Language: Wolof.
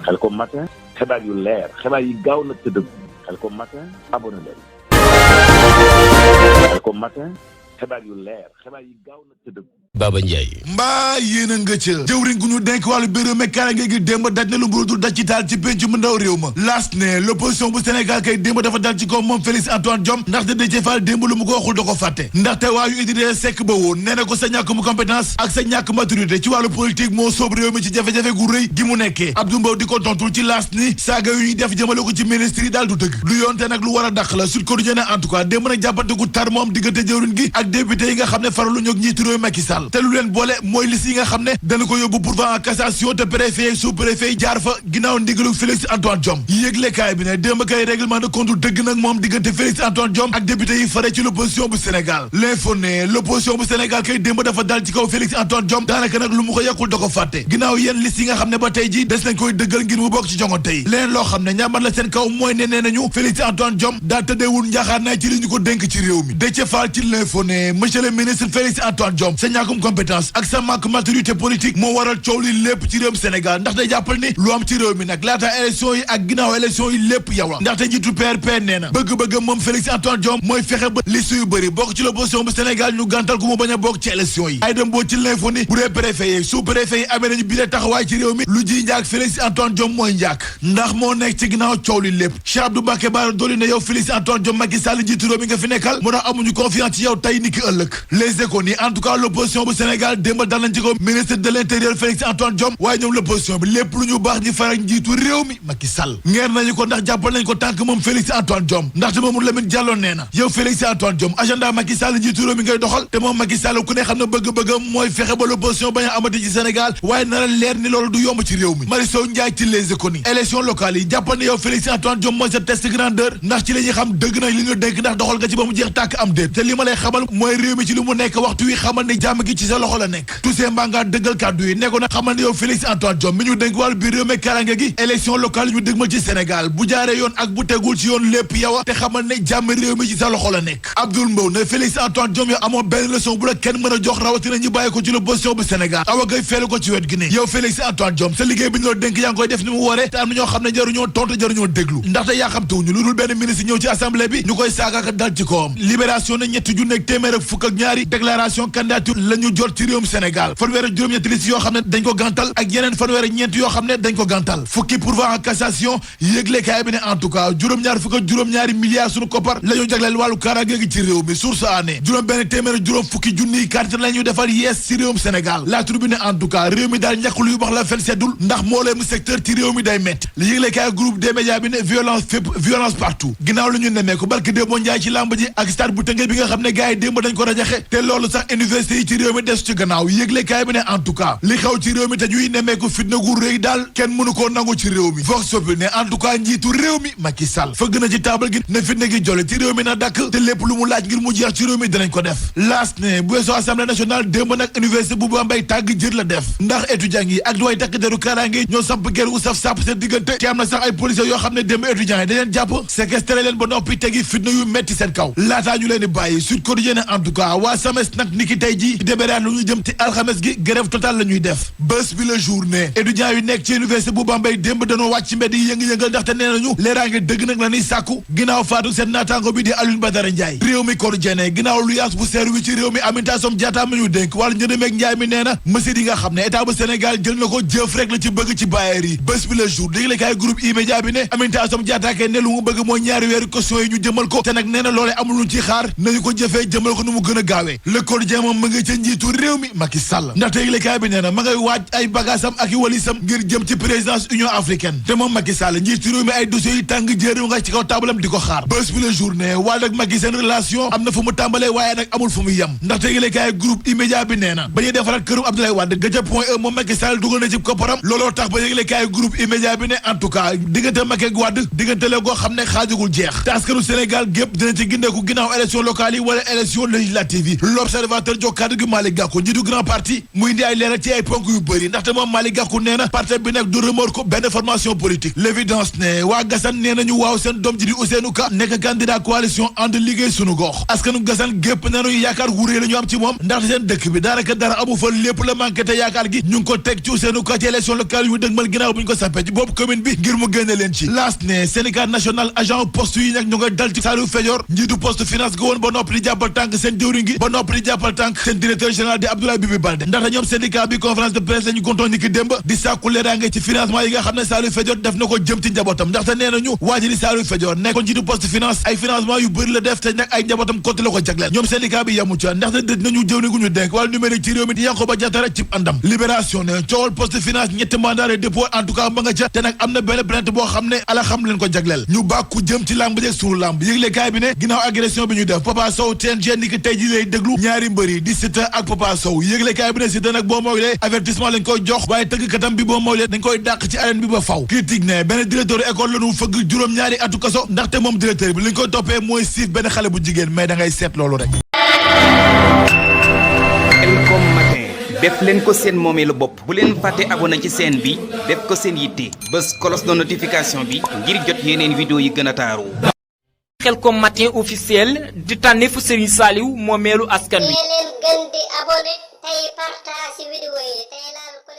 khelcom matin xibaar yu leer xibaar yi gaaw na te dëgg khelcom matin abonné leen khelcom matin xibaar yu leer xibaar yi gaaw na te dëgg Baba Ndiaye mbaa yéen a nga ca jëwriñ gu ñu denk wàllu bureau mécanique gi démb daj na lu mburu dul daj ci taal ci penc mu ndaw réew ma laas ne l'opposition bu Sénégal kay démb dafa dal ci kaw moom Félix Antoine Diome ndaxte Déthié Fall démb lu mu ko waxul da ko fàtte ndaxte waayu Idrissa Seck ba woon nee na ko sa ñàkk mu compétence ak sa ñàkk maturité ci wàllu politique moo soob réew mi ci jafe-jafe gu rëy gi mu nekkee Abdou Mbow di ko tontul ci laas ni saaga yu ñuy def jëmale ko ci ministre yi daal du dëgg lu yoon te nag lu war a dàq la Sud Quotidien en tout cas démb nag jàppante gu tar moom diggante jëwriñ gi ak député yi nga xam ne faralu ñoog njiitu réew Macky Sall te lu leen boole mooy liste yi nga xam ne dana ko yóbbu pourvoi en cassation te préfet yi sous-préfet yi jaar fa ginnaaw ndigalu Félix Antoine Diome yëglekaay bi ne démb kay règlement de compte dëgg nag moom diggante Félix Antoine Diome ak député yi fare ci l'opposition bu Sénégal l'info ne l'opposition bu Sénégal kay démb dafa dal ci kaw Félix Antoine Diome daanaka nag lu mu ko yàqul da ko fàtte ginnaaw yéen liste yi nga xam ne ba tey ji des nañ koy dëggal ngir mu bokk ci jongante yi leen loo xam ne ñaamar la seen kaw mooy ne nee nañu Félix Antoine Diome daa tëddeewul njaaxaar naa ci li ñu ko dénk ci réew mi Déthié Fall ci l'info ne monsieur le ministre Félix Antoine Diome sa ñàkkum compétence ak sa manque maturité politique moo waral coow li lépp ci réewum Sénégal ndax day jàppal ni lu am ci réew mi nag laata élection yi ak ginnaaw élection yi lépp yow la ndaxte njiitu PRP nee na bëgg-bëgg moom Félix Antoine Diome mooy fexe ba liste yu bëri bokk ci l'opposition bu Sénégal ñu gàntal ko mu bañ a bokk ci élection yi ay dem boo ci l'info ni bu dee préfet yi sous-préfet yi amee nañu bi lee taxawaay ci réew mi lu ji njaak Félix Antoine Diome mooy njaak ndax moo nekk ci ginnaaw coow li lépp Cheikh Abdou Mbacké Bara Dolly ne yow Félix Antoine Diome Macky Sall njiitu réew mi nga fi nekkal moo tax amuñu confiance ci yow tey ni ki ëllëg les échos ni en tout cas l'opposition bu Sénégal démb dal nañ ci ko ministre de l'intérieur Félix Antoine Diome waaye ñoom l'opposition bi lépp lu ñu baax ñi farak njiitu réew mi Macky Sall ngeer nañu ko ndax jàppal nañ ko tànk moom Félix Antoine Diome ndaxte Mamadou Lamine Diallo nee na yow Félix Antoine Diome agenda Macky Sall njiitu réew mi ngay doxal te moom Macky Sall ku ne xam ne bëgg-bëggam mooy fexe ba l'opposition bañ a amati ci Sénégal waaye na la leer ni loolu du yomb ci réew mi Marisol Ndiaye ci les économies élection locale yi jàppal ne yow Félix Antoine Diome mooy sa test grandeur ndax ci la ñuy xam dëgg nañ li ñu dénk ndax doxal nga ci ba mu jeex tàkk am déet te li ma lay xamal mooy réew mi ci li mu nekk waxtu wi xamal ne jàmm gi ci sa loxo la nekk Toussaint Manga dëggal kàddu yi nekkoon na xamal ne yow Félix Antoine Diome mi ñu dénk wàllu biir réew mi karange gi élection locale yi ñu dëgmal ci Sénégal bu jaaree yoon ak bu tegul ci yoon lépp yow te xamal ne jàmm réew mi ci sa loxo la nekk Abdoul Mbow ne Félix Antoine Diome yow amoo benn leçon bu la kenn mën a jox rawatina ñu bàyyi ko ci l'opposition bu Sénégal awa gay feelu ko ci wet gi ne yow Félix Antoine Diome sa liggéey bi ñu la dénk yaa ngi koy def ni mu waree te am na ñoo xam ne jaruñoo tontu jaruñoo déglu ndaxte yaa xam tuwuñu lu dul benn ministre ñëw ci assemblée bi ñu koy saagaaka dal ci kawam libération ne ñetti junni ak téeméer ak fukk ak ñaari déclaration candidature la ñu jot ci réewum Sénégal fanweer ak juróom-ñetti liste yoo xam ne dañ ko gàntal ak yeneen fanweer ak ñeent yoo xam ne dañ ko gàntal fukki pourvoi en cassation yëglekaay bi ne en tout cas juróom-ñaar fukk ak juróom-ñaari milliards suñu koppar la ñu jagleel wàllu kaaraange gi ci réew mi source année juróom benn téeméer ak juróom fukki junniy carte la ñu defal yees ci réewum Sénégal la tribune en tout cas réew mi daal ñàkk luy wax la fen seddul ndax mbooleemu secteur ci réew mi day metti li yëglekaay groupe des médias bi ne violence fépp violence partout ginnaaw la ñu nemee ko barke démb Ndiaye ci làmb ji ak stade bu Tëngéej bi nga xam ne gars yi démb dañ ko rajaxe te loolu sax université yi ci réew mi des ci gannaaw yëglekaay bi ne en tout cas li xew ci réew mi te ñuy nemee ko fitna gu rëy daal kenn mënu koo nangu ci réew mi vox populi ne en tout cas njiitu réew mi Macky Sall fëgg na ci taabal gi ne fitna gi jole ci réew mi na dakk te lépp lu mu laaj ngir mu jeex ci réew mi dinañ ko def laas ne bu weesoo assemblée nationale démb nag université bu Bambey tàgg jër la def ndax étudiants yi ak way takk deru kaaraange ñoo samp ger gu saf sàpp seen diggante ci am na sax ay policiers yoo xam ne démb étudiants yi dañ leen jàpp séquestré leen ba noppi tegi fitna yu metti seen kaw laataa ñu leen di bàyyi Sud Quotidien en tout cas waa SAMES nag niki tey ji débéraat lu ñu jëm ci alxames gi grève totale la ñuy def bés bi la journée étudiants yu nekk ci université bu Bambey démb dañoo wàcc ci mbedd yi yëngu-yëngal ndaxte nee nañu leeraange dëgg nag la ñuy sàkku ginnaaw faatu seen naataango bi di Alioune Badara Ndiaye réew mi Quotidien ginnaaw lu yaas bu seer wi ci réew mi Aminata Assome Diatta mi ñu dénk wàllu njënd meeg njaay mi nee na mesures yi nga xam ne état bu Sénégal jël na ko jëf rek la ci bëgg ci bayeer yi bés bi la jour léegi kaay groupe E-Media bi ne Aminata Assome Diatta kay ne lu mu bëgg mooy ñaari weeru caution yi ñu jëmal ko te nag nee na loolee amul luñ ci xaar nañu ko jëfee jëmal ko nu mu gën a gaawee Le Quotidien moom ma nga ca njiitu réew mi Macky Sall ndaxte léegi kaay bi nee na ma ngay waaj ay bagaasam ak i walisam ngir jëm ci présidence Union africaine te moom Macky Sall njiitu réew mi ay dossiers yi tàng jër nga ci kaw tabalam di ko xaar bés bi la journée wàll ak Macky seen relation am na fu mu tàmbalee waaye nag amul fu mu yem ndaxte léegi kaay groupe E-Media bi nee na ba ñuy defaraat kërum Abdoulaye Wade gëca point e moom Macky Sall dugal na ci kopparam looloo tax ba léegi kaay groupe E-Media bi ne en tout cas diggante Macky ak Wade diggante la goo xam ne xaajugul jeex te askanu Sénégal gépp dina ci gindeeku ginnaaw élection locale yi wala élection législative yi l'observateur jox kàddu gi Malick Gakou njiitu grand parti muy indi ay leeral ci ay ponk yu bëri ndaxte moom Malick Gakou nee na parti bi nag du remorque benn formation politique l'évidence ne waa Gassane nee nañu waaw seen doom ji di Ousseynou Ka nekk candidat coalition ànd liggéey sunu gox askanu Gassane gépp nañu yaakaar wurée la ñu am ci moom ndaxte seen dëkk bi daanaka dara amu fa lépp la manqué te yaakaar gi ñu ngi ko teg ci Ousseynou Ka ci élection locale yu dëgmal ginnaaw bu ñu ko sampee ci boobu commune bi ngir mu génne leen ci laas ne syndicat national agent poste yi nag ñu ngay dal ci Saliou Fédior njiitu poste finance ga woon ba noppi di jàppal tànk seen jëwriñ gi ba noppi di jàppal tànk seen directeur général di Abdoulaye Bibi Baldé ndaxte ñoom syndicat bi conférence de presse lañu gontoon ni ki démb di sàkku leeraange ci financement yi nga xam ne Saliou Fédior def na ko jëm ci njabootam ndaxte nee nañu waa ji di Saliou Fédior nekkoon njiitu poste finance ay financement yu bëri la def te nag ay njabootam côté la ko jagleel ñoom syndicat bi yamu ca ndaxte dëj nañu jëwriñ gu ñu dénk wàllu numérique ci réew mi di Yankhoba Diattara cib àndam libération ne coowal poste finance ñetti mandat de dépôt en tout cas ma nga ca te nag am na benn plainte boo xam ne ala xam leen ko jagleel ñu bàkku jëm ci làmb jeeg suñu làmb yëgle kaay bi ne ginnaaw agression bi ñu def Papa Sow TNG ni ki tey ji lay déglu ñaari mbëri di Siteu ak Papa Sow yëgle kaay bi ne Siteu nag boo mooylee avertissement lañ koy jox waaye tëggkatam bi boo mooylee dañ koy dàq ci arène bi ba faw critique ne benn directeur école la ñu fëgg juróom-ñaari atu kaso ndaxte moom directeur bi li ñu koy toppee mooy siif benn xale bu jigéen mais da ngay seet loolu rek khelcom matin def leen ko seen moomeelu bopp bu leen fàtte abonné ci chaîne bi def ko seen yitte bës cloche de notification bi ngir jot yeneen vidéo yi gën a taaru khelcom matin officiel di tànneefu Serigne Saliou moomeelu askan wi leen gën di abonné tey partage vidéo yi tey laal ko